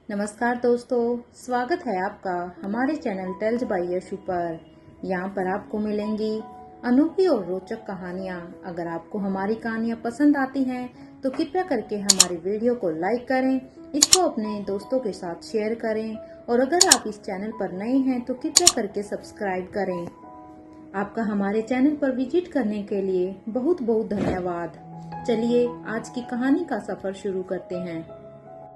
नमस्कार दोस्तों, स्वागत है आपका हमारे चैनल टेल्स बाय यशु पर। यहाँ पर आपको मिलेंगी अनोखी और रोचक कहानियाँ। अगर आपको हमारी कहानियाँ पसंद आती हैं तो कृपया करके हमारी वीडियो को लाइक करें, इसको अपने दोस्तों के साथ शेयर करें और अगर आप इस चैनल पर नए हैं तो कृपया करके सब्सक्राइब करें। आपका हमारे चैनल पर विजिट करने के लिए बहुत बहुत धन्यवाद। चलिए आज की कहानी का सफर शुरू करते हैं।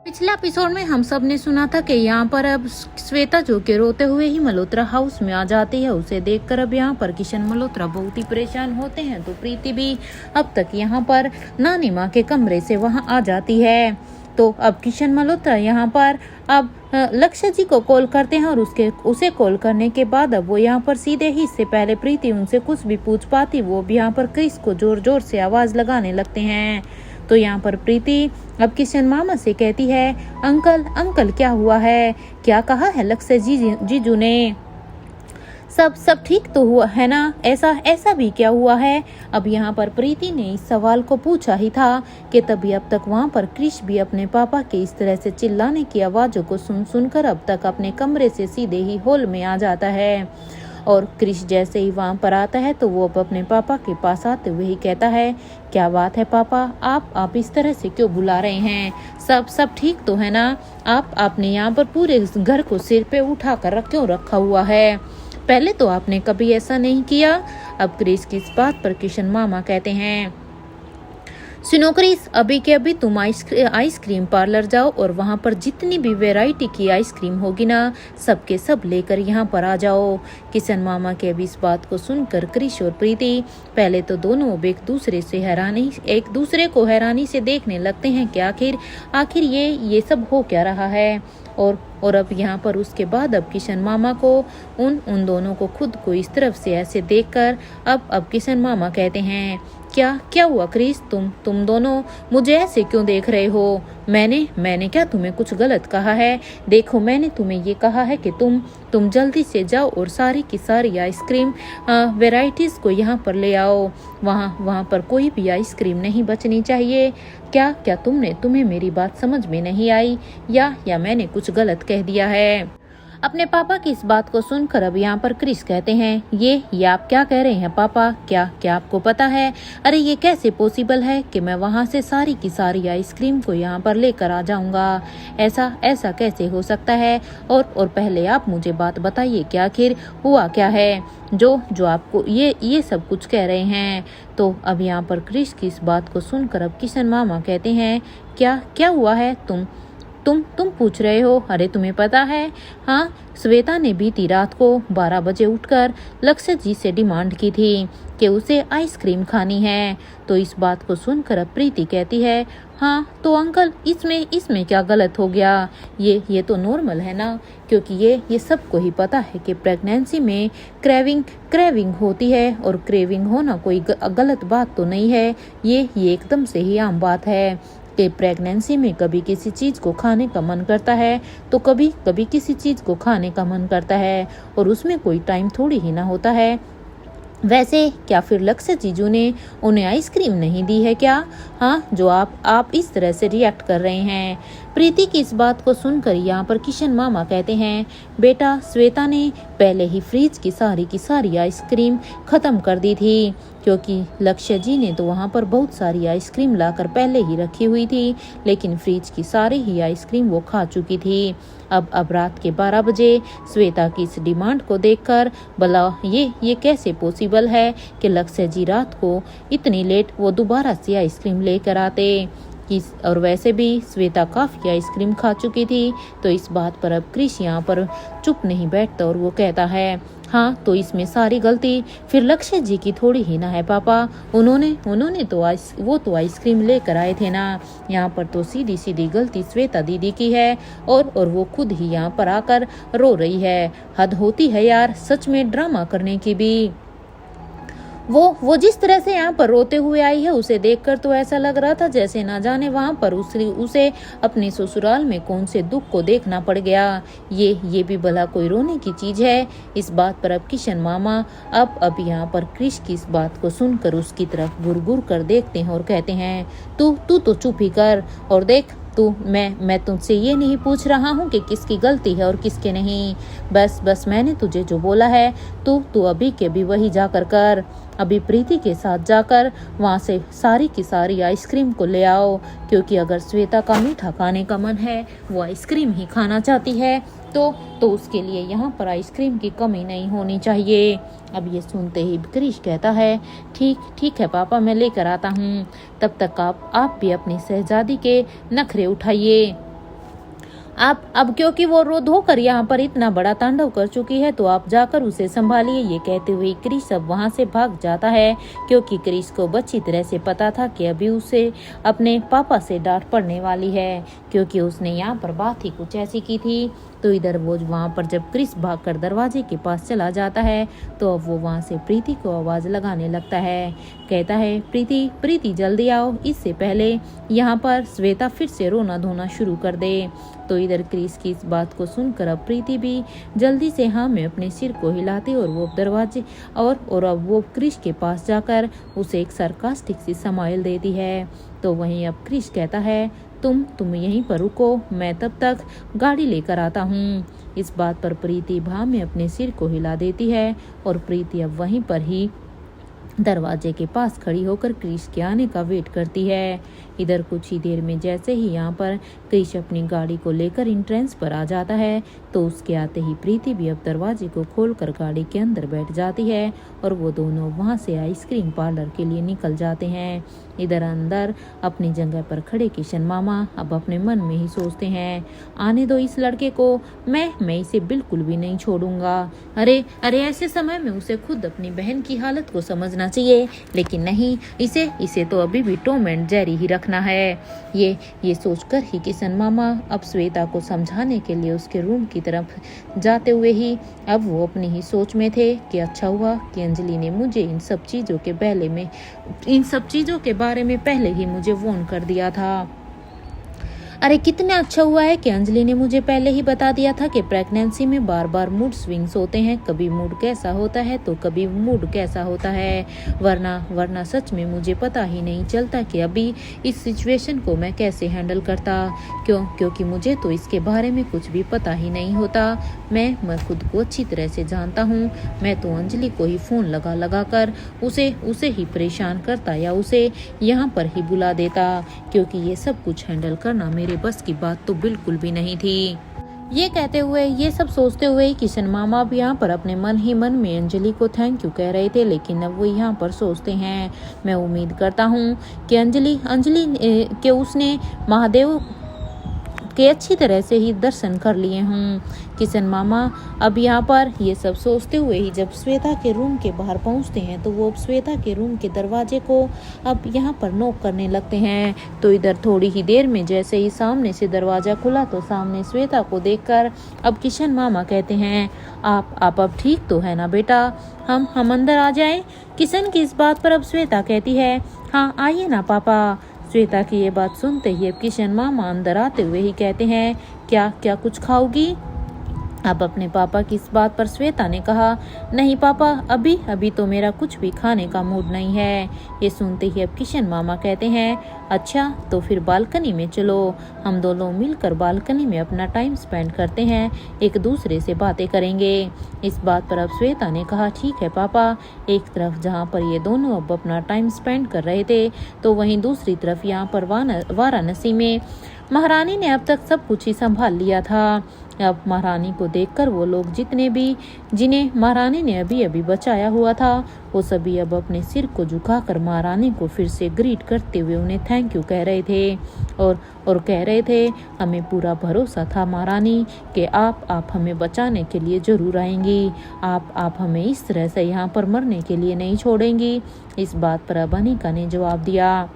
पिछले एपिसोड में हम सब ने सुना था कि यहाँ पर अब श्वेता जो के रोते हुए ही मल्होत्रा हाउस में आ जाती है। उसे देखकर अब यहाँ पर किशन मल्होत्रा बहुत ही परेशान होते हैं। तो प्रीति भी अब तक यहाँ पर नानी माँ के कमरे से वहाँ आ जाती है। तो अब किशन मल्होत्रा यहाँ पर अब लक्ष्य जी को कॉल करते हैं और उसे कॉल करने के बाद अब वो यहाँ पर सीधे ही, इससे पहले प्रीति उनसे कुछ भी पूछ पाती, वो भी यहाँ पर क्रिस को जोर जोर से आवाज लगाने लगते हैं। तो यहाँ पर प्रीति अब किशन मामा से कहती है, अंकल अंकल क्या हुआ है, क्या कहा है लक्ष्य जीजू ने, सब ठीक तो हुआ है ना, ऐसा भी क्या हुआ है। अब यहाँ पर प्रीति ने इस सवाल को पूछा ही था कि तभी अब तक वहाँ पर क्रिश भी अपने पापा के इस तरह से चिल्लाने की आवाजों को सुनकर अब तक अपने कमरे से सीधे ही हॉल में आ जाता है। और क्रिश जैसे ही वहाँ पर आता है तो वो अब अपने पापा के पास आते हुए ही कहता है, क्या बात है पापा, आप इस तरह से क्यों बुला रहे हैं, सब ठीक तो है ना, आपने यहाँ पर पूरे घर को सिर पे उठा कर क्यों रखा हुआ है, पहले तो आपने कभी ऐसा नहीं किया। अब क्रिश की इस बात पर किशन मामा कहते हैं, सुनो क्रिस, अभी के अभी तुम आइसक्रीम पार्लर जाओ और वहाँ पर जितनी भी वैरायटी की आइसक्रीम होगी ना, सबके सब लेकर यहाँ पर आ जाओ। किशन मामा के अभी इस बात को सुनकर क्रिश और प्रीति पहले तो दोनों अब एक दूसरे को हैरानी से देखने लगते हैं कि आखिर ये सब हो क्या रहा है। और अब यहाँ पर उसके बाद अब किशन मामा को उन दोनों को खुद को इस तरफ से ऐसे देखकर अब किशन मामा कहते हैं, क्या हुआ क्रिस, तुम दोनों मुझे ऐसे क्यों देख रहे हो, मैंने क्या तुम्हें कुछ गलत कहा है, देखो मैंने तुम्हें ये कहा है कि तुम जल्दी से जाओ और सारी की सारी आइसक्रीम वेराइटीज को यहाँ पर ले आओ, वहाँ पर कोई भी आइसक्रीम नहीं बचनी चाहिए। क्या तुम्हें मेरी बात समझ में नहीं आई या मैंने कुछ गलत कह दिया है। अपने पापा की इस बात को सुनकर अब यहाँ पर क्रिस कहते हैं, ये आप क्या कह रहे हैं पापा, क्या आपको पता है, अरे ये कैसे पॉसिबल है कि मैं वहाँ से सारी की सारी आइसक्रीम को यहाँ पर लेकर आ जाऊँगा, ऐसा कैसे हो सकता है। और पहले आप मुझे बात बताइए कि आखिर हुआ क्या है जो आपको ये सब कुछ कह रहे हैं। तो अब यहाँ पर क्रिस की इस बात को सुनकर अब किशन मामा कहते हैं, क्या हुआ है, तुम पूछ रहे हो, अरे तुम्हें पता है, हाँ श्वेता ने बीती रात को 12 बजे उठकर लक्ष्य जी से डिमांड की थी कि उसे आइसक्रीम खानी है। तो इस बात को सुनकर अब प्रीति कहती है, हाँ तो अंकल इसमें क्या गलत हो गया, ये तो नॉर्मल है ना, क्योंकि ये सबको ही पता है कि प्रेगनेंसी में क्रेविंग होती है और क्रेविंग होना कोई गलत बात तो नहीं है, ये एकदम से ही आम बात है कि प्रेगनेंसी में कभी किसी चीज को खाने का मन करता है तो कभी किसी चीज को खाने का मन करता है और उसमें कोई टाइम थोड़ी ही ना होता है। वैसे क्या फिर लक्ष्य जीजू ने उन्हें आइसक्रीम नहीं दी है क्या, हाँ जो आप इस तरह से रिएक्ट कर रहे हैं। प्रीति की इस बात को सुनकर यहाँ पर किशन मामा कहते हैं, बेटा श्वेता ने पहले ही फ्रिज की सारी आइसक्रीम खत्म कर दी थी, क्योंकि लक्ष्य जी ने तो वहाँ पर बहुत सारी आइसक्रीम लाकर पहले ही रखी हुई थी, लेकिन फ्रिज की सारी ही आइसक्रीम वो खा चुकी थी। अब रात के 12 बजे श्वेता की इस डिमांड को देखकर भला ये कैसे पॉसिबल है कि लक्ष्य जी रात को इतनी लेट वो दोबारा से आइसक्रीम लेकर आते, और वैसे भी श्वेता काफी आइसक्रीम खा चुकी थी। तो इस बात पर अब क्रिश यहाँ पर चुप नहीं बैठता और वो कहता है, हाँ तो इसमें सारी गलती फिर लक्ष्य जी की थोड़ी ही ना है पापा, उन्होंने तो वो तो आइसक्रीम लेकर आए थे ना, यहाँ पर तो सीधी गलती श्वेता दीदी की है और वो खुद ही यहाँ पर आकर रो रही है। हद होती है यार सच में ड्रामा करने की भी। वो जिस तरह से यहाँ पर रोते हुए आई है उसे देखकर तो ऐसा लग रहा था जैसे ना जाने वहाँ पर उसे अपने ससुराल में कौन से दुख को देखना पड़ गया। ये भी भला कोई रोने की चीज है। इस बात पर अब किशन मामा अब यहाँ पर क्रिश की इस बात को सुनकर उसकी तरफ घुर कर देखते हैं और कहते हैं, तू तो चुप ही कर और देख मैं तुझसे ये नहीं पूछ रहा हूँ कि किसकी गलती है और किसके नहीं। बस मैंने तुझे जो बोला है तू अभी के भी वही जाकर कर। अभी प्रीति के साथ जाकर वहाँ से सारी की सारी आइसक्रीम को ले आओ, क्योंकि अगर श्वेता का मीठा खाने का मन है, वो आइसक्रीम ही खाना चाहती है, तो उसके लिए यहाँ पर आइसक्रीम की कमी नहीं होनी चाहिए। अब ये सुनते ही क्रिश कहता है, ठीक है पापा, मैं लेकर आता हूँ। तब तक आप भी अपनी शहजादी के नखरे उठाइए। अब क्योंकि वो रो धोकर यहाँ पर इतना बड़ा तांडव कर चुकी है, तो आप जाकर उसे संभालिए। ये कहते हुए क्रिश अब वहाँ से भाग जाता है, क्योंकि क्रिश को अच्छी तरह से पता था कि अभी उसे अपने पापा से डांट पड़ने वाली है, क्योंकि उसने यहाँ पर बात ही कुछ ऐसी की थी। तो इधर वो वहाँ पर जब क्रिश भागकर दरवाजे के पास चला जाता है, तो अब वो वहाँ से प्रीति को आवाज़ लगाने लगता है। कहता है, प्रीति जल्दी आओ, इससे पहले यहाँ पर श्वेता फिर से रोना धोना शुरू कर दे। तो इधर क्रिश की इस बात को सुनकर अब प्रीति भी जल्दी से हाँ में अपने सिर को हिलाती और वो दरवाजे और अब वो क्रिश के पास जाकर उसे एक सरकास्टिक सी स्माइल देती है। तो वहीं अब क्रिश कहता है, तुम यहीं पर रुको, मैं तब तक गाड़ी लेकर आता हूँ। इस बात पर प्रीति भा में अपने सिर को हिला देती है और प्रीति अब वहीं पर ही दरवाजे के पास खड़ी होकर क्रिश के आने का वेट करती है। इधर कुछ ही देर में जैसे ही यहाँ पर क्रिश अपनी गाड़ी को लेकर एंट्रेंस पर आ जाता है, तो उसके आते ही प्रीति भी अब दरवाजे को खोलकर गाड़ी के अंदर बैठ जाती है और वो दोनों वहाँ से आइसक्रीम पार्लर के लिए निकल जाते हैं। इधर अंदर अपनी जगह पर खड़े किशन मामा अब अपने मन में ही सोचते हैं, आने दो इस लड़के को, मैं इसे बिल्कुल भी नहीं छोड़ूंगा। अरे ऐसे समय में उसे खुद अपनी बहन की हालत को समझना चाहिए, लेकिन नहीं, इसे तो अभी भी टॉम एंड जेरी ही रखना है। ये सोचकर ही किशन मामा अब श्वेता को समझाने के लिए उसके रूम की तरफ जाते हुए ही अब वो अपनी ही सोच में थे कि अच्छा हुआ कि अंजलि ने मुझे इन सब चीज़ों के बारे में पहले ही मुझे वार्न कर दिया था। अरे कितना अच्छा हुआ है कि अंजलि ने मुझे पहले ही बता दिया था कि प्रेगनेंसी में बार बार मूड स्विंग्स होते हैं, कभी मूड कैसा होता है तो कभी मूड कैसा होता है, वरना सच में मुझे पता ही नहीं चलता कि अभी इस सिचुएशन को मैं कैसे हैंडल करता। क्योंकि मुझे तो इसके बारे में कुछ भी पता ही नहीं होता। मैं खुद को अच्छी तरह से जानता हूँ। मैं तो अंजलि को ही फ़ोन लगा कर उसे ही परेशान करता या उसे यहाँ पर ही बुला देता, क्योंकि ये सब कुछ हैंडल करना मेरे बस की बात तो बिल्कुल भी नहीं थी। ये कहते हुए, ये सब सोचते हुए किशन मामा भी यहाँ पर अपने मन ही मन में अंजलि को थैंक यू कह रहे थे, लेकिन अब वो यहाँ पर सोचते हैं, मैं उम्मीद करता हूँ कि अंजलि के उसने महादेव के अच्छी तरह से ही दर्शन कर लिए हूँ। किशन मामा अब यहाँ पर ये सब सोचते हुए ही जब श्वेता के रूम के बाहर पहुँचते हैं, तो वो श्वेता के रूम के दरवाजे को अब यहाँ पर नॉक करने लगते हैं। तो इधर थोड़ी ही देर में जैसे ही सामने से दरवाजा खुला, तो सामने श्वेता को देखकर अब किशन मामा कहते हैं, आप अब ठीक तो है ना बेटा, हम अंदर आ जाएं? किशन की इस बात पर अब श्वेता कहती है, हाँ आइए ना पापा। श्वेता की ये बात सुनते ही अब किशन मामा अंदर आते हुए ही कहते हैं, क्या कुछ खाओगी? अब अपने पापा की इस बात पर श्वेता ने कहा, नहीं पापा, अभी तो मेरा कुछ भी खाने का मूड नहीं है। ये सुनते ही अब किशन मामा कहते हैं, अच्छा तो फिर बालकनी में चलो, हम दोनों मिलकर बालकनी में अपना टाइम स्पेंड करते हैं, एक दूसरे से बातें करेंगे। इस बात पर अब श्वेता ने कहा, ठीक है पापा। एक तरफ जहाँ पर ये दोनों अब अपना टाइम स्पेंड कर रहे थे, तो वहीं दूसरी तरफ यहाँ पर वाराणसी में महारानी ने अब तक सब कुछ ही संभाल लिया था। अब महारानी को देखकर वो लोग जिन्हें महारानी ने अभी बचाया हुआ था, वो सभी अब अपने सिर को झुकाकर महारानी को फिर से ग्रीट करते हुए उन्हें थैंक यू कह रहे थे और कह रहे थे, हमें पूरा भरोसा था महारानी कि आप हमें बचाने के लिए जरूर आएंगी, आप हमें इस तरह से यहाँ पर मरने के लिए नहीं छोड़ेंगी। इस बात पर अब अनिका ने जवाब दिया,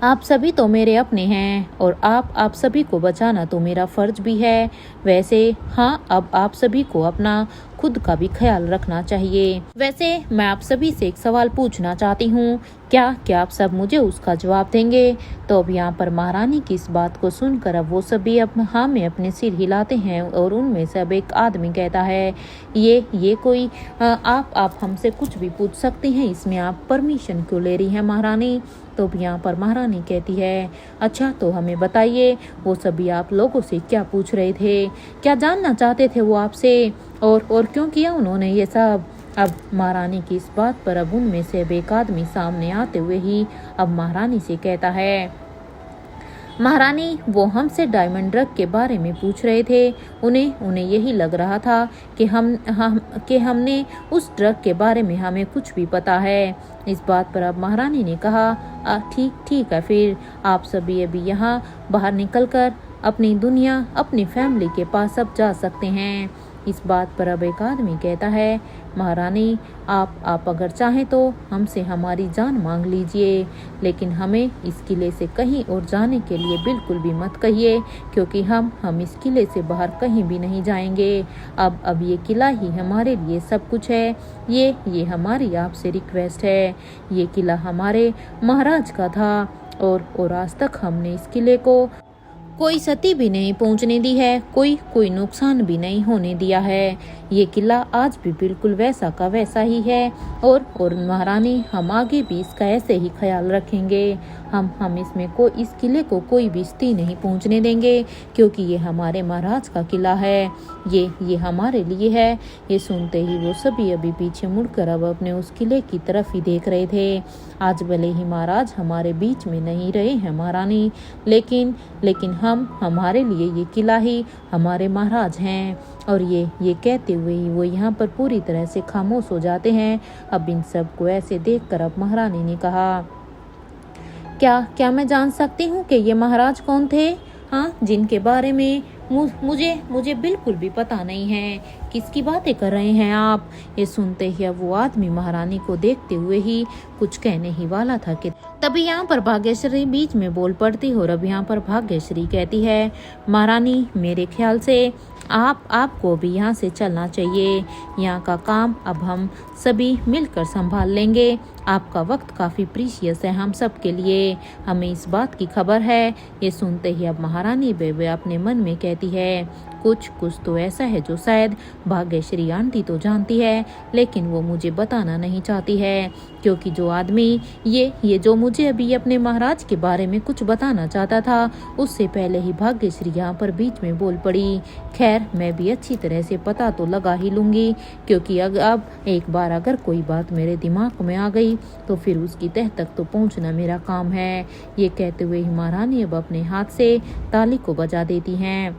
आप सभी तो मेरे अपने हैं और आप सभी को बचाना तो मेरा फर्ज भी है। वैसे हाँ, अब आप सभी को अपना खुद का भी ख्याल रखना चाहिए। वैसे मैं आप सभी से एक सवाल पूछना चाहती हूँ, क्या आप सब मुझे उसका जवाब देंगे? तो अब यहाँ पर महारानी की इस बात को सुनकर अब वो सभी अब हाँ में अपने सिर हिलाते हैं और उनमें से अब एक आदमी कहता है, ये कोई आप हमसे कुछ भी पूछ सकती हैं, इसमें आप परमिशन क्यों ले रही हैं महारानी? तो अब यहाँ पर महारानी कहती है, अच्छा तो हमें बताइए, वो सभी आप लोगों से क्या पूछ रहे थे, क्या जानना चाहते थे वो आपसे, और क्यों किया उन्होंने ये सब? अब महारानी की इस बात पर अब उनमें से अब एक आदमी सामने आते हुए ही अब महारानी से कहता है, महारानी वो हमसे डायमंड ड्रग के बारे में पूछ रहे थे। उन्हें यही लग रहा था कि हमने उस ड्रग के बारे में हमें कुछ भी पता है। इस बात पर अब महारानी ने कहा, ठीक है, फिर आप सभी अभी यहाँ बाहर निकलकर अपनी दुनिया अपनी फैमिली के पास अब जा सकते हैं। इस बात पर अब एक आदमी कहता है, महारानी आप अगर चाहें तो हमसे हमारी जान मांग लीजिए, लेकिन हमें इस किले से कहीं और जाने के लिए बिल्कुल भी मत कहिए, क्योंकि हम इस किले से बाहर कहीं भी नहीं जाएंगे। अब ये किला ही हमारे लिए सब कुछ है। ये हमारी आपसे रिक्वेस्ट है। ये किला हमारे महाराज का था और आज तक हमने इस किले को कोई क्षति भी नहीं पहुंचने दी है, कोई नुकसान भी नहीं होने दिया है। ये किला आज भी बिल्कुल वैसा का वैसा ही है और महारानी हम आगे भी इसका ऐसे ही ख्याल रखेंगे। हम इसमें इस किले को कोई भी क्षति नहीं पहुंचने देंगे, क्योंकि ये हमारे महाराज का किला है। ये हमारे लिए है। ये सुनते ही वो सभी अभी पीछे मुड़कर अब अपने उस किले की तरफ ही देख रहे थे। आज भले ही महाराज हमारे बीच में नहीं रहे हैं महारानी, लेकिन हमारे लिए ये किला ही हमारे महाराज हैं। और ये कहते हुए ही वो यहाँ पर पूरी तरह से खामोश हो जाते हैं। अब इन सब को ऐसे देखकर अब महारानी ने कहा, क्या मैं जान सकती हूँ कि ये महाराज कौन थे? हाँ, जिनके बारे में मुझे बिल्कुल भी पता नहीं है। किसकी बातें कर रहे हैं आप? ये सुनते ही अब वो आदमी महारानी को देखते हुए ही कुछ कहने ही वाला था कि तभी यहाँ पर भाग्यश्री बीच में बोल पड़ती और अब यहाँ पर भाग्यश्री कहती है, महारानी मेरे ख्याल से आपको भी यहाँ से चलना चाहिए। यहाँ का काम अब हम सभी मिलकर संभाल लेंगे। आपका वक्त काफ़ी प्रीशियस है हम सब के लिए, हमें इस बात की खबर है। ये सुनते ही अब महारानी बेबे अपने मन में कहती है, कुछ तो ऐसा है जो शायद भाग्यश्री आंटी तो जानती है, लेकिन वो मुझे बताना नहीं चाहती है, क्योंकि जो आदमी ये जो मुझे अभी अपने महाराज के बारे में कुछ बताना चाहता था, उससे पहले ही भाग्यश्री यहाँ पर बीच में बोल पड़ी। खैर मैं भी अच्छी तरह से पता तो लगा ही लूँगी, क्योंकि अब एक बार अगर कोई बात मेरे दिमाग में आ गई तो फिर उसकी तह तक तो पहुँचना मेरा काम है। ये कहते हुए ही महारानी अब अपने हाथ से ताली को बजा देती हैं।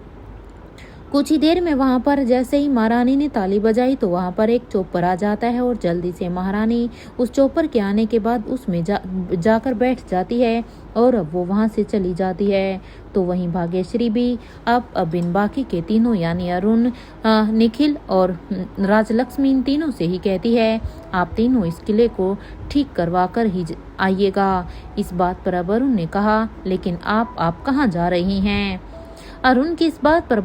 कुछ ही देर में वहां पर जैसे ही महारानी ने ताली बजाई तो वहां पर एक चौपर आ जाता है और जल्दी से महारानी उस चौपर के आने के बाद उसमें जाकर बैठ जाती है और अब वो वहां से चली जाती है। तो वहीं भाग्यश्री भी अब इन बाकी के तीनों यानी अरुण, निखिल और राजलक्ष्मी इन तीनों से ही कहती है, आप तीनों इस किले को ठीक करवा कर ही आइएगा। इस बात पर अब अरुण ने कहा, लेकिन आप कहाँ जा रही हैं? अरुण की इस बात पर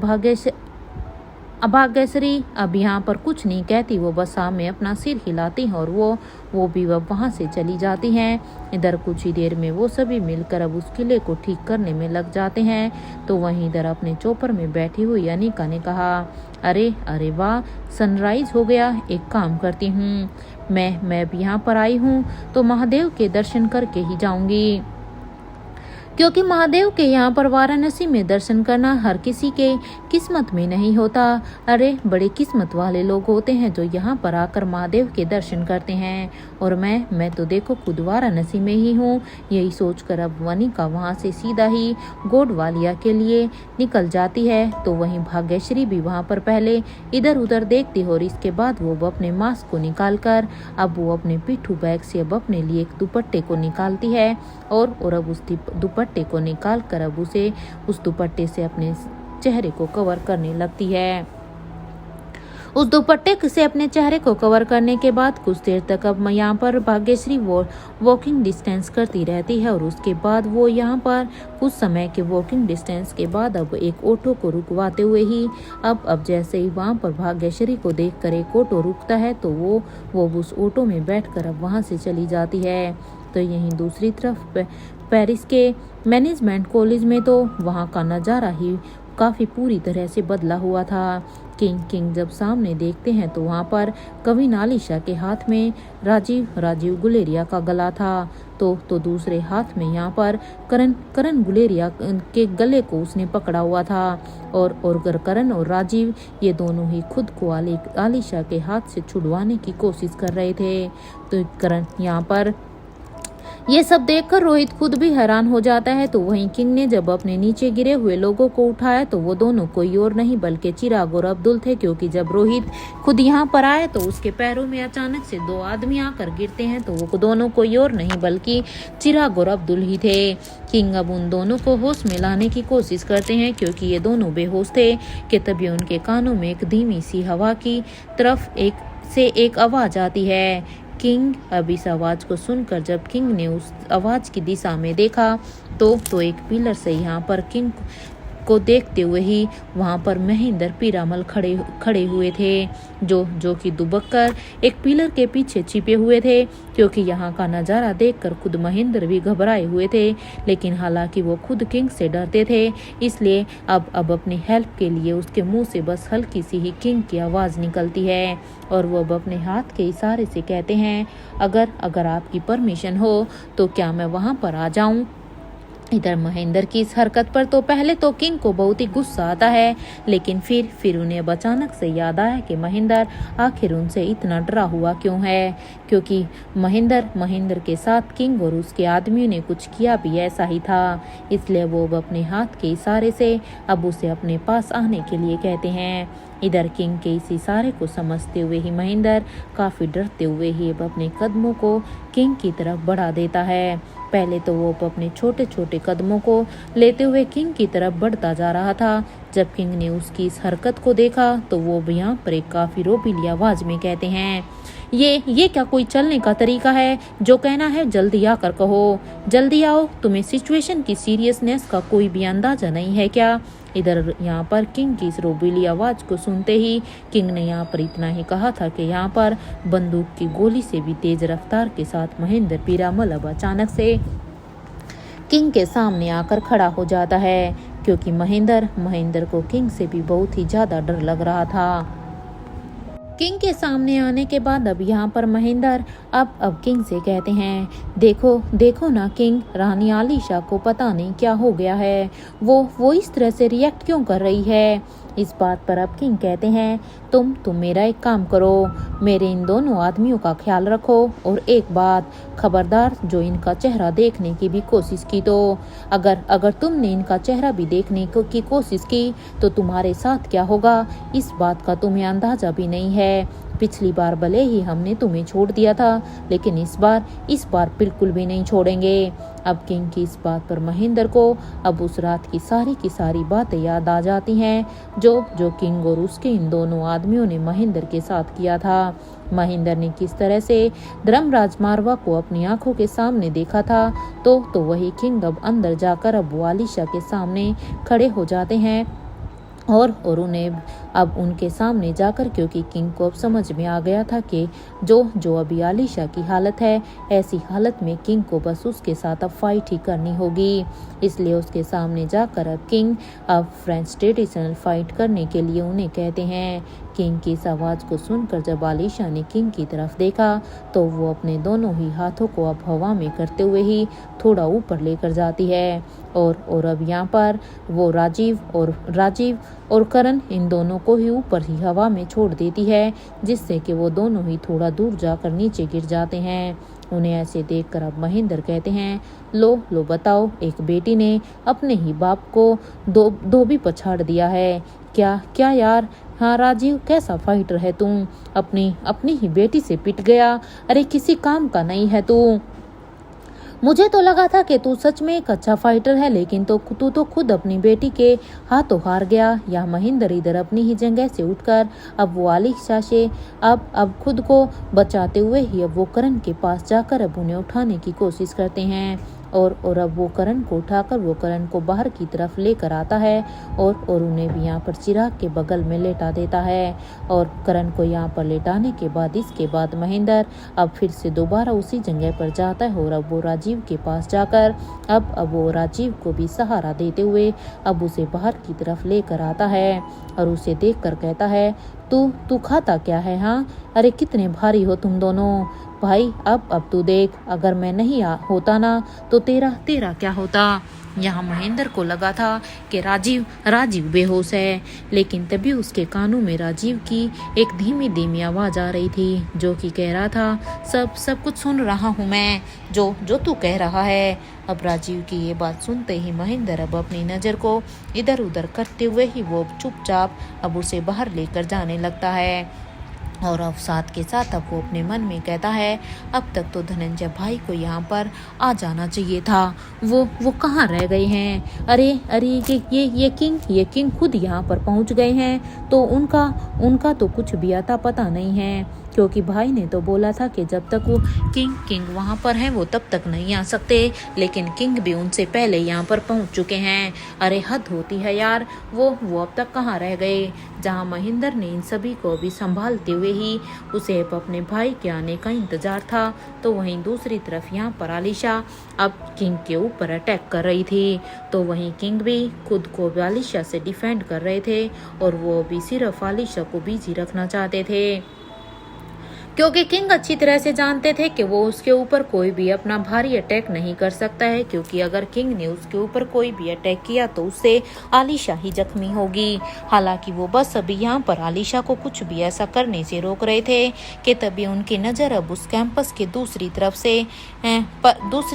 भाग्यश्री अब यहाँ पर कुछ नहीं कहती। वो बस सामने अपना सिर हिलाती हैं और वो भी वहाँ से चली जाती हैं। इधर कुछ ही देर में वो सभी मिलकर अब उस किले को ठीक करने में लग जाते हैं। तो वहीं इधर अपने चौपर में बैठी हुई अनिका ने कहा, अरे वाह, सनराइज हो गया। एक काम करती हूँ, मैं भी यहाँ पर आई हूँ तो महादेव के दर्शन करके ही जाऊँगी, क्योंकि महादेव के यहाँ पर वाराणसी में दर्शन करना हर किसी के किस्मत में नहीं होता। अरे बड़े किस्मत वाले लोग होते हैं जो यहाँ पर आकर महादेव के दर्शन करते हैं। और मैं तो देखो खुद वाराणसी में ही हूँ। यही सोचकर अब वनिका वहाँ से सीधा ही गोडवालिया के लिए निकल जाती है। तो वहीं भाग्यश्री भी वहाँ पर पहले इधर उधर देखती है और इसके बाद वो अपने मास्क को निकाल कर अब वो अपने पिट्ठू बैग से अब अपने लिए एक दुपट्टे को निकालती है और अब उस दुपट्टे को निकाल कर अब उसे उस दुपट्टे से अपने चेहरे को कवर करने लगती है। उस दुपट्टे से अपने चेहरे को कवर करने के बाद कुछ देर तक अब यहाँ पर भाग्यश्री वॉकिंग डिस्टेंस करती रहती है और उसके बाद वो यहाँ पर कुछ समय के वॉकिंग डिस्टेंस के बाद अब एक ऑटो को रुकवाते हुए ही अब जैसे ही वहाँ पर भाग्यश्री को देखकर एक ऑटो रुकता है तो वो उस ऑटो में बैठकर अब वहाँ से चली जाती है। तो यहीं दूसरी तरफ पेरिस के मैनेजमेंट कॉलेज में तो वहाँ का नज़ारा ही काफ़ी पूरी तरह से बदला हुआ था। किंग जब सामने देखते हैं तो वहाँ पर कविन आलिशा के हाथ में राजीव गुलेरिया का गला था तो दूसरे हाथ में यहाँ पर करण गुलेरिया के गले को उसने पकड़ा हुआ था और करण और राजीव ये दोनों ही खुद को आलिशा के हाथ से छुड़वाने की कोशिश कर रहे थे। तो करण यहाँ पर ये सब देखकर रोहित खुद भी हैरान हो जाता है। तो वहीं किंग ने जब अपने नीचे गिरे हुए लोगों को उठाया तो वो दोनों कोई और नहीं बल्कि चिराग और अब्दुल थे, क्योंकि जब रोहित खुद यहाँ पर आए तो उसके पैरों में अचानक से दो आदमी आकर गिरते हैं तो वो दोनों कोई और नहीं बल्कि चिराग और अब्दुल ही थे। किंग अब उन दोनों को होश में लाने की कोशिश करते हैं क्योंकि ये दोनों बेहोश थे कि तभी उनके कानों में एक धीमी सी हवा की तरफ एक आवाज आती है। किंग अब इस आवाज को सुनकर जब किंग ने उस आवाज की दिशा में देखा तो एक पिलर से यहाँ पर किंग को देखते हुए ही वहाँ पर महेंद्र पीरामल खड़े हुए थे जो कि दुबक कर एक पिलर के पीछे छिपे हुए थे, क्योंकि यहाँ का नज़ारा देखकर खुद महेंद्र भी घबराए हुए थे। लेकिन हालांकि वो खुद किंग से डरते थे, इसलिए अब अपनी हेल्प के लिए उसके मुंह से बस हल्की सी ही किंग की आवाज़ निकलती है और वो अब अपने हाथ के इशारे से कहते हैं, अगर आपकी परमिशन हो तो क्या मैं वहाँ पर आ जाऊँ। इधर महेंद्र की इस हरकत पर तो पहले तो किंग को बहुत ही गुस्सा आता है, लेकिन फिर उन्हें अब अचानक से याद आया कि महेंद्र आखिर उनसे इतना डरा हुआ क्यों है, क्योंकि महेंद्र के साथ किंग और उसके आदमियों ने कुछ किया भी ऐसा ही था। इसलिए वो अब अपने हाथ के इशारे से अब उसे अपने पास आने के लिए कहते हैं। इधर किंग के इस इशारे को समझते हुए ही महेंद्र काफ़ी डरते हुए ही अब अपने कदमों को किंग की तरफ बढ़ा देता है। पहले तो वो अपने छोटे छोटे कदमों को लेते हुए किंग की तरफ बढ़ता जा रहा था। जब किंग ने उसकी इस हरकत को देखा तो वो यहाँ पर एक काफ़ी रोबीली आवाज में कहते हैं, ये क्या कोई चलने का तरीका है? जो कहना है जल्दी आकर कहो, जल्दी आओ। तुम्हें सिचुएशन की सीरियसनेस का कोई भी अंदाजा नहीं है क्या? इधर यहाँ पर किंग की इस रोबीली आवाज को सुनते ही किंग ने यहाँ पर इतना ही कहा था कि यहाँ पर बंदूक की गोली से भी तेज रफ्तार के साथ महेंद्र पीरामल अब अचानक से किंग के सामने आकर खड़ा हो जाता है, क्योंकि महेंद्र को किंग से भी बहुत ही ज्यादा डर लग रहा था। किंग के सामने आने के बाद अब यहाँ पर महेंद्र अब किंग से कहते हैं, देखो ना किंग, रानी आलिशा को पता नहीं क्या हो गया है, वो इस तरह से रिएक्ट क्यों कर रही है। इस बात पर अब किंग कहते हैं, तुम मेरा एक काम करो, मेरे इन दोनों आदमियों का ख्याल रखो और एक बात खबरदार, जो इनका चेहरा देखने की भी कोशिश की तो अगर तुमने इनका चेहरा भी देखने की कोशिश की तो तुम्हारे साथ क्या होगा इस बात का तुम्हें अंदाजा भी नहीं है। पिछली बार भले ही हमने तुम्हें छोड़ दिया था, लेकिन इस बार बिल्कुल भी नहीं छोड़ेंगे। अब किंग की इस बात पर महेंद्र को अब उस रात की सारी बातें याद आ जाती हैं जो किंग और उसके इन दोनों आदमियों ने महेंद्र के साथ किया था। महेंद्र ने किस तरह से धर्मराज मारवा को अपनी आंखों के सामने देखा था तो वही किंग अब अंदर जाकर अब आलिशा के सामने खड़े हो जाते हैं और उन्हें अब उनके सामने जाकर, क्योंकि किंग को अब समझ में आ गया था कि जो अभी आलिशा की हालत है, ऐसी हालत में किंग को बस उसके साथ अब फाइट ही करनी होगी। इसलिए उसके सामने जाकर अब किंग अब फ्रेंच ट्रेडिशनल फाइट करने के लिए उन्हें कहते हैं। किंग की इस आवाज़ को सुनकर जब आलिशा ने किंग की तरफ देखा तो वो अपने दोनों ही हाथों को अब हवा में करते हुए ही थोड़ा ऊपर लेकर जाती है और अब यहाँ पर वो राजीव और करण इन दोनों को ही ऊपर ही हवा में छोड़ देती है, जिससे कि वो दोनों ही थोड़ा दूर जाकर नीचे गिर जाते हैं। उन्हें ऐसे देखकर अब महेंद्र कहते हैं, लो बताओ, एक बेटी ने अपने ही बाप को धोबी पछाड़ दिया है क्या यार। हाँ राजीव, कैसा फाइटर है तुम, अपनी ही बेटी से पिट गया। अरे किसी काम का नहीं है तू। मुझे तो लगा था कि तू सच में एक अच्छा फाइटर है, लेकिन तू तो खुद अपनी बेटी के हाथों हार गया। यह महेंद्र इधर अपनी ही जगह से उठकर अब वो आलिशा से अब खुद को बचाते हुए ही अब वो करण के पास जाकर अब उन्हें उठाने की कोशिश करते हैं और अब वो करण को उठाकर वो करण को बाहर की तरफ लेकर आता है और उन्हें भी यहाँ पर चिराग के बगल में लेटा देता है। और करण को यहाँ पर लेटाने के बाद इसके बाद महेंद्र अब फिर से दोबारा उसी जगह पर जाता है और अब वो राजीव के पास जाकर अब वो राजीव को भी सहारा देते हुए अब उसे बाहर की तरफ लेकर आता है और उसे देख कर कहता है, तू खाता क्या है? हाँ, अरे कितने भारी हो तुम दोनों भाई। अब तू देख, अगर मैं नहीं होता ना तो तेरा क्या होता। यहाँ महेंद्र को लगा था कि राजीव बेहोश है, लेकिन तभी उसके कानों में राजीव की एक धीमी धीमी आवाज आ रही थी जो कि कह रहा था, सब कुछ सुन रहा हूँ मैं, जो तू कह रहा है। अब राजीव की ये बात सुनते ही महेंद्र अब अपनी नज़र को इधर उधर करते हुए ही वो चुपचाप अब उसे बाहर लेकर जाने लगता है। और अब साथ के साथ अब वो अपने मन में कहता है, अब तक तो धनंजय भाई को यहाँ पर आ जाना चाहिए था, वो कहाँ रह गए हैं? अरे ये किंग खुद यहाँ पर पहुँच गए हैं, तो उनका तो कुछ भी आता पता नहीं है, क्योंकि भाई ने तो बोला था कि जब तक वो किंग वहाँ पर है वो तब तक नहीं आ सकते, लेकिन किंग भी उनसे पहले यहाँ पर पहुँच चुके हैं। अरे हद होती है यार, वो अब तक कहाँ रह गए? जहाँ महेंद्र ने इन सभी को भी संभालते हुए ही उसे अपने भाई के आने का इंतजार था, तो वहीं दूसरी तरफ यहाँ पर आलिशा अब किंग के ऊपर अटैक कर रही थी, तो वहीं किंग भी खुद को आलिशा से डिफेंड कर रहे थे और वो भी सिर्फ आलिशा को बिजी रखना चाहते थे, क्योंकि किंग अच्छी तरह से जानते थे कि वो उसके ऊपर कोई भी अपना भारी अटैक नहीं कर सकता है, क्योंकि अगर किंग ने उसके ऊपर कोई भी अटैक किया तो उससे आलिशा ही जख्मी होगी। हालांकि वो बस अभी यहाँ पर आलिशा को कुछ भी ऐसा करने से रोक रहे थे कि तभी उनकी नज़र अब उस कैंपस के दूसरी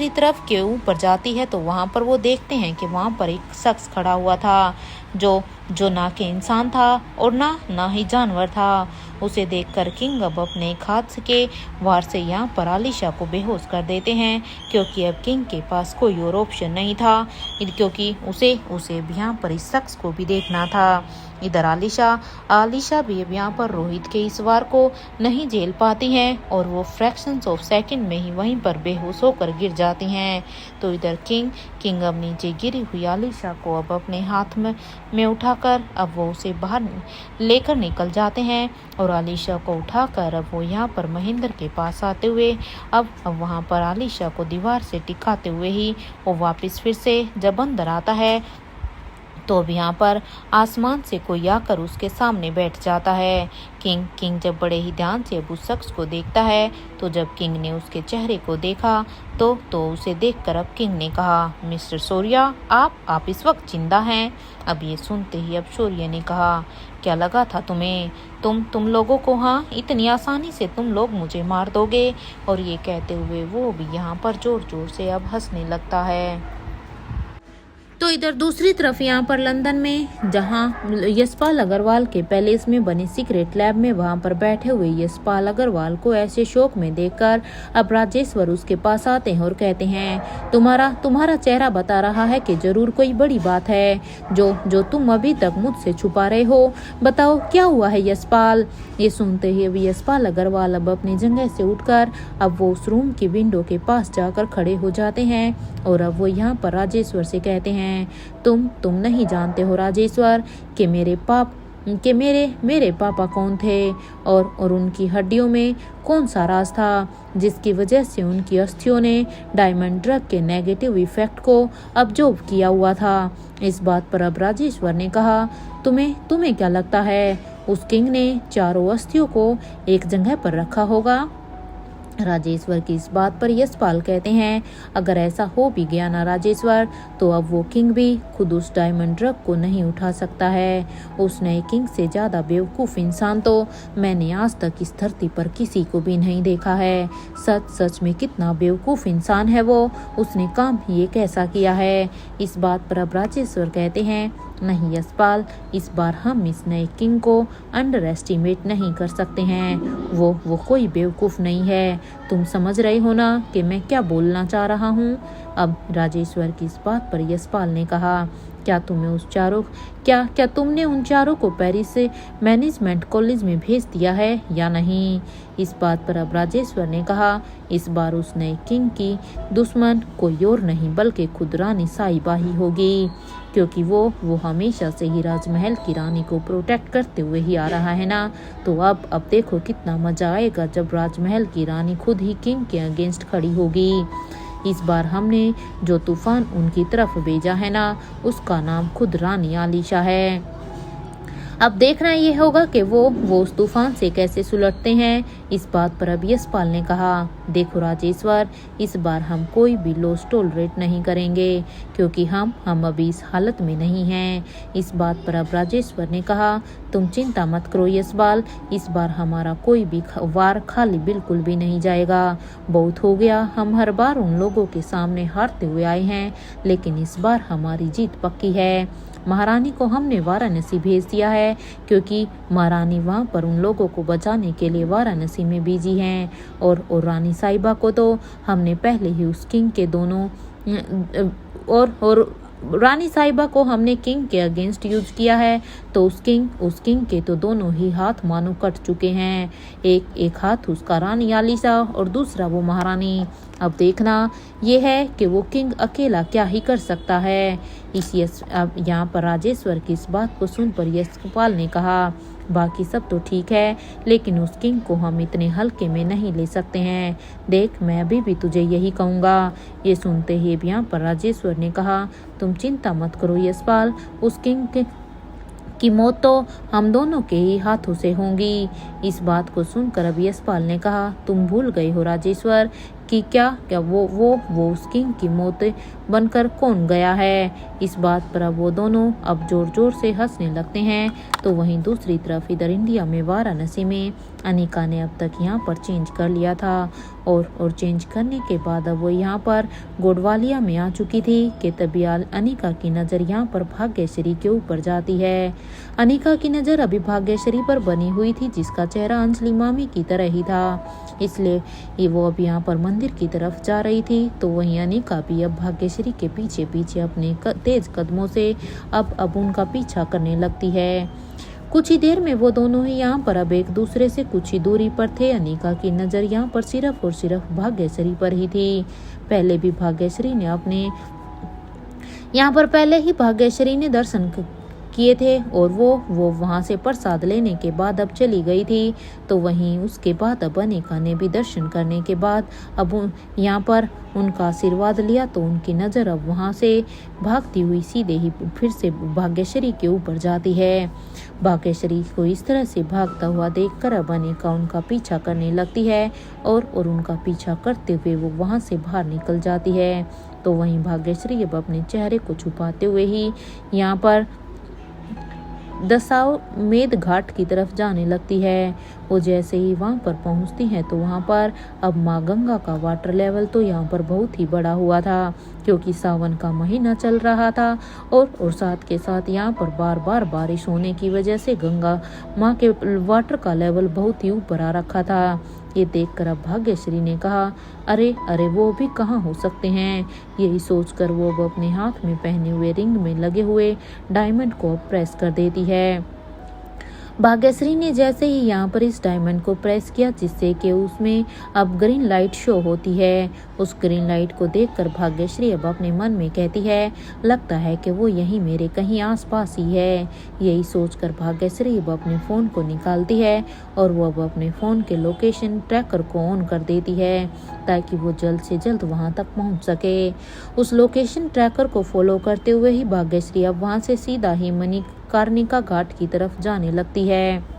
तरफ के ऊपर जाती है, तो वहाँ पर वो देखते हैं कि वहाँ पर एक शख्स खड़ा हुआ था जो ना के इंसान था और ना ही जानवर था। उसे देखकर किंग अब अपने एक हाथ के वार से यहाँ पर आलिशा को बेहोश कर देते हैं, क्योंकि अब किंग के पास कोई और ऑप्शन नहीं था, क्योंकि उसे भी यहाँ पर इस शख्स को भी देखना था। इधर आलिशा भी अब यहाँ पर रोहित के इस वार को नहीं झेल पाती हैं और वो फ्रैक्शंस ऑफ सेकंड में ही वहीं पर बेहोश होकर गिर जाती हैं। तो इधर किंग अब नीचे गिरी हुई आलिशा को अब अपने हाथ में उठाकर अब वो उसे बाहर लेकर निकल जाते हैं और आलिशा को उठाकर अब वो यहाँ पर महेंद्र के पास आते हुए अब वहाँ पर आलिशा को दीवार से टिकाते हुए ही वो वापस फिर से जब अंदर आता है, तो अब यहाँ पर आसमान से कोई आकर उसके सामने बैठ जाता है। किंग जब बड़े ही ध्यान से अब उस शख्स को देखता है, तो जब किंग ने उसके चेहरे को देखा तो उसे देखकर अब किंग ने कहा, मिस्टर शौर्य, आप इस वक्त जिंदा हैं? अब ये सुनते ही अब शौर्य ने कहा, क्या लगा था तुम्हें? तुम लोगों को, हाँ, इतनी आसानी से तुम लोग मुझे मार दोगे? और ये कहते हुए वो भी यहाँ पर जोर जोर से अब हंसने लगता है। तो इधर दूसरी तरफ यहाँ पर लंदन में जहाँ यशपाल अग्रवाल के पैलेस में बने सीक्रेट लैब में वहाँ पर बैठे हुए यशपाल अग्रवाल को ऐसे शौक में देखकर अब राजेश्वर उसके पास आते हैं और कहते हैं, तुम्हारा चेहरा बता रहा है कि जरूर कोई बड़ी बात है जो तुम अभी तक मुझसे छुपा रहे हो। बताओ क्या हुआ है यशपाल? ये सुनते ही अभी यशपाल अग्रवाल अब अपनी जगह से उठकर अब वो उस रूम की विंडो के पास जाकर खड़े हो जाते हैं और अब वो यहाँ पर राजेश्वर से कहते हैं, तुम नहीं जानते हो राजेश्वर कि मेरे पापा कौन थे और उनकी हड्डियों में कौन सा राज था जिसकी वजह से उनकी अस्थियों ने डायमंड ड्रग के नेगेटिव इफेक्ट को ऑब्जर्व किया हुआ था। इस बात पर अब राजेश्वर ने कहा, तुम्हें क्या लगता है उस किंग ने चारों अस्थियों को एक जगह पर रखा होगा? राजेश्वर की इस बात पर यशपाल कहते हैं, अगर ऐसा हो भी गया ना राजेश्वर, तो अब वो किंग भी खुद उस डायमंड ड्रग को नहीं उठा सकता है। उस नए किंग से ज्यादा बेवकूफ इंसान तो मैंने आज तक इस धरती पर किसी को भी नहीं देखा है। सच में कितना बेवकूफ इंसान है वो, उसने काम ही एक ऐसा किया है। इस बात पर अब राजेश्वर कहते हैं, नहीं यशपाल, इस बार हम इस नए किंग को अंडर एस्टिमेट नहीं कर सकते हैं। वो कोई बेवकूफ़ नहीं है। तुम समझ रहे हो ना कि मैं क्या बोलना चाह रहा हूँ। अब राजेश्वर की इस बात पर यशपाल ने कहा, क्या तुमने उन चारों को पेरिस से मैनेजमेंट कॉलेज में भेज दिया है या नहीं। इस बात पर अब राजेश्वर ने कहा, इस बार उस नए किंग की दुश्मन कोई और नहीं बल्कि खुद रानी साहिबा ही होगी, क्योंकि वो हमेशा से ही राजमहल की रानी को प्रोटेक्ट करते हुए ही आ रहा है ना। तो अब देखो कितना मजा आएगा जब राजमहल की रानी खुद ही किंग के अगेंस्ट खड़ी होगी। इस बार हमने जो तूफान उनकी तरफ भेजा है ना, उसका नाम खुद रानी आलिशा है। अब देखना ये होगा कि वो उस तूफान से कैसे सुलटते हैं। इस बात पर अब यशपाल ने कहा, देखो राजेश्वर, इस बार हम कोई भी लॉस टॉलरेट नहीं करेंगे, क्योंकि हम अभी इस हालत में नहीं हैं। इस बात पर अब राजेश्वर ने कहा, तुम चिंता मत करो यशपाल, इस बार हमारा कोई भी वार खाली बिल्कुल भी नहीं जाएगा। बहुत हो गया, हम हर बार उन लोगों के सामने हारते हुए आए हैं, लेकिन इस बार हमारी जीत पक्की है। महारानी को हमने वाराणसी भेज दिया है, क्योंकि महारानी वहां पर उन लोगों को बचाने के लिए वाराणसी में बिजी हैं। और रानी साहिबा को तो हमने पहले ही उस किंग के दोनों और रानी साहिबा को हमने किंग के अगेंस्ट यूज किया है, तो उस किंग के तो दोनों ही हाथ मानो कट चुके हैं। एक हाथ उसका रानी आलिशा और दूसरा वो महारानी। अब देखना ये है कि वो किंग अकेला क्या ही कर सकता है। अब यहाँ पर राजेश्वर की इस बात को सुनकर यशपाल ने कहा, बाकी सब तो ठीक है, लेकिन उस किंग को हम इतने हल्के में नहीं ले सकते हैं। देख, मैं अभी भी तुझे यही कहूँगा। ये सुनते ही यहाँ पर राजेश्वर ने कहा, तुम चिंता मत करो यशपाल, उस किंग की मौत तो हम दोनों के ही हाथों से होंगी। इस बात को सुनकर अब यशपाल ने कहा, तुम भूल गए हो राजेश्वर कि क्या वो उस किंग की मौत बनकर कौन गया है। इस बात पर अब वो दोनों अब जोर जोर से हंसने लगते हैं। तो वहीं दूसरी तरफ इधर इंडिया में वाराणसी में अनिका ने अब तक यहाँ पर चेंज कर लिया था और चेंज करने के बाद अब वो यहाँ पर गोडवालिया में आ चुकी थी कि तभी अनिका की नज़र यहाँ पर भाग्यश्री के ऊपर जाती है। अनिका की नज़र अभी भाग्यश्री पर बनी हुई थी, जिसका चेहरा अंजलि मामी की तरह ही था, इसलिए वो अब यहाँ पर मंदिर की तरफ जा रही थी। तो वहीं अनिका भी अब भाग्यश्री के पीछे पीछे अपने तेज कदमों से अब उनका पीछा करने लगती है। कुछ ही देर में वो दोनों ही यहाँ पर अब एक दूसरे से कुछ ही दूरी पर थे। अनिका की नज़र यहाँ पर सिर्फ और सिर्फ भाग्यश्री पर ही थी। पहले भी भाग्यश्री ने अपने यहाँ पर पहले ही भाग्यश्री ने दर्शन किए थे और वो वहां से प्रसाद लेने के बाद अब चली गई थी। तो वहीं उसके बाद अब अनिका ने भी दर्शन करने के बाद अब यहाँ पर उनका आशीर्वाद लिया, तो उनकी नज़र अब वहां से भागती हुई सीधे ही फिर से भाग्यश्री के ऊपर जाती है। भाग्यश्री को इस तरह से भागता हुआ देखकर अब अनिका उनका पीछा करने लगती है और उनका पीछा करते हुए वो वहां से बाहर निकल जाती है। तो वहीं भाग्यश्री अब अपने चेहरे को छुपाते हुए ही यहाँ पर दशाश्वमेध घाट की तरफ जाने लगती है। वो जैसे ही वहां पर पहुंचती हैं तो वहां पर अब माँ गंगा का वाटर लेवल तो यहाँ पर बहुत ही बड़ा हुआ था, क्योंकि सावन का महीना चल रहा था और साथ के साथ यहाँ पर बार बार बारिश होने की वजह से गंगा माँ के वाटर का लेवल बहुत ही ऊपर आ रखा था। ये देखकर अब भाग्यश्री ने कहा, अरे वो भी कहाँ हो सकते हैं। यही सोचकर वो अब अपने हाथ में पहने हुए रिंग में लगे हुए डायमंड को प्रेस कर देती है। भाग्यश्री ने जैसे ही यहाँ पर इस डायमंड को प्रेस किया, जिससे कि उसमें अब ग्रीन लाइट शो होती है। उस ग्रीन लाइट को देखकर भाग्यश्री अब अपने मन में कहती है, लगता है कि वो यहीं मेरे कहीं आसपास ही है। यही सोचकर भाग्यश्री अब अपने फ़ोन को निकालती है और वो अब अपने फ़ोन के लोकेशन ट्रैकर को ऑन कर देती है, ताकि वो जल्द से जल्द वहाँ तक पहुँच सके। उस लोकेशन ट्रैकर को फॉलो करते हुए ही भाग्यश्री अब वहाँ से सीधा ही मणिकर्णिका घाट की तरफ जाने लगती है।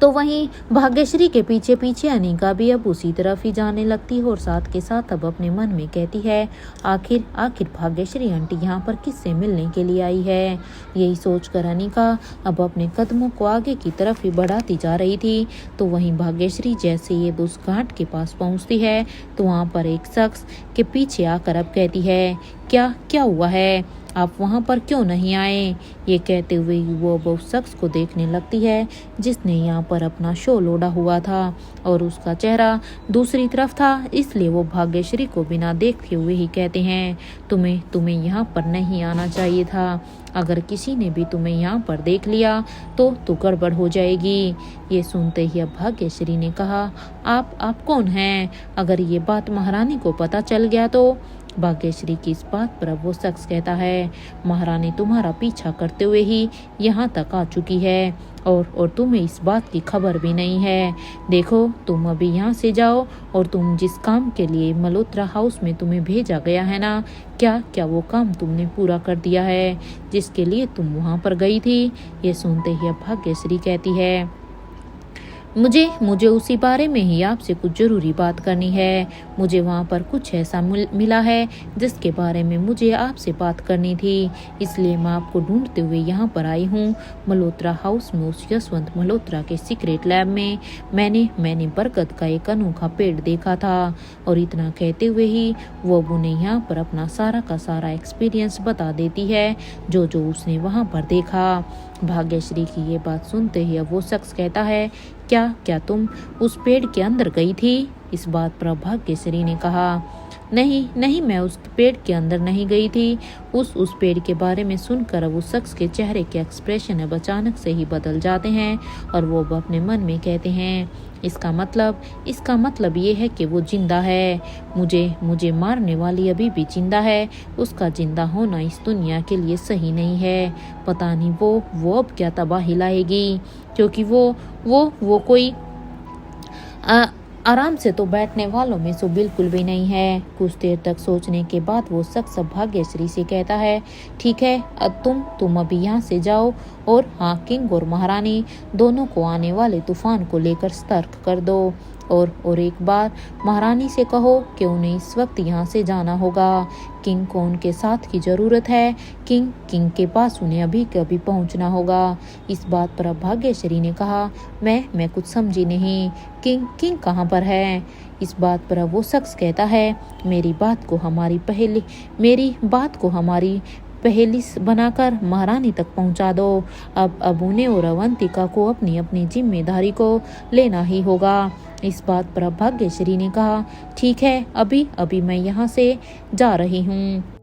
तो वहीं भाग्यश्री के पीछे पीछे अनिका भी अब उसी तरफ ही जाने लगती है और साथ के साथ अब अपने मन में कहती है, आखिर भाग्यश्री आंटी यहाँ पर किससे मिलने के लिए आई है। यही सोचकर अनिका अब अपने कदमों को आगे की तरफ ही बढ़ाती जा रही थी। तो वहीं भाग्यश्री जैसे ये उस घाट के पास पहुँचती है तो वहाँ पर एक शख्स के पीछे आकर अब कहती है, क्या हुआ है। आप वहाँ पर क्यों नहीं आए। ये कहते हुए वो उस शख्स को देखने लगती है जिसने यहाँ पर अपना शो लोडा हुआ था और उसका चेहरा दूसरी तरफ था, इसलिए वो भाग्यश्री को बिना देखे हुए ही कहते हैं, तुम्हें यहाँ पर नहीं आना चाहिए था। अगर किसी ने भी तुम्हें यहाँ पर देख लिया तो गड़बड़ हो जाएगी। ये सुनते ही अब भाग्यश्री ने कहा, आप कौन हैं? अगर ये बात महारानी को पता चल गया तो। भाग्यश्री की इस बात पर अब वो शख्स कहता है, महारानी तुम्हारा पीछा करते हुए ही यहाँ तक आ चुकी है और तुम्हें इस बात की खबर भी नहीं है। देखो तुम अभी यहाँ से जाओ और तुम जिस काम के लिए मल्होत्रा हाउस में तुम्हें भेजा गया है ना, क्या वो काम तुमने पूरा कर दिया है जिसके लिए तुम वहाँ पर गई थी। ये सुनते ही अब भाग्यश्री कहती है, मुझे उसी बारे में ही आपसे कुछ ज़रूरी बात करनी है। मुझे वहाँ पर कुछ ऐसा मिला है जिसके बारे में मुझे आपसे बात करनी थी, इसलिए मैं आपको ढूंढते हुए यहाँ पर आई हूँ। मल्होत्रा हाउस में उस यशवंत मल्होत्रा के सीक्रेट लैब में मैंने बरगद का एक अनोखा पेड़ देखा था। और इतना कहते हुए ही वो उन्हें यहाँ पर अपना सारा का सारा एक्सपीरियंस बता देती है जो उसने वहाँ पर देखा। भाग्यश्री की ये बात सुनते ही अब वो शख्स कहता है, क्या तुम उस पेड़ के अंदर गई थी? इस बात पर भाग्यश्री ने कहा, नहीं मैं उस पेड़ के अंदर नहीं गई थी। उस पेड़ के बारे में सुनकर अब उस शख्स के चेहरे के एक्सप्रेशन अब अचानक से ही बदल जाते हैं और वो अब अपने मन में कहते हैं, इसका मतलब ये है कि वो जिंदा है। मुझे मारने वाली अभी भी जिंदा है। उसका जिंदा होना इस दुनिया के लिए सही नहीं है। पता नहीं वो अब क्या तबाही लाएगी, क्योंकि वो कोई आराम से तो बैठने वालों में से बिल्कुल भी नहीं है। कुछ देर तक सोचने के बाद वो शख्स भाग्यश्री से कहता है, ठीक है, अब तुम अभी यहाँ से जाओ और हाँ, किंग और महारानी दोनों को आने वाले तूफान को लेकर सतर्क कर दो और एक बार महारानी से कहो कि उन्हें इस वक्त यहाँ से जाना होगा। किंग को उनके साथ की जरूरत है। किंग के पास उन्हें अभी के अभी पहुँचना होगा। इस बात पर अब भाग्यश्री ने कहा, मैं कुछ समझी नहीं। किंग कहाँ पर है? इस बात पर अब वो शख्स कहता है, मेरी बात को हमारी पहेली बनाकर महारानी तक पहुंचा दो। अब उन्हें और अवंतिका को अपनी जिम्मेदारी को लेना ही होगा। इस बात पर अब भाग्यश्री ने कहा, ठीक है, अभी मैं यहाँ से जा रही हूँ।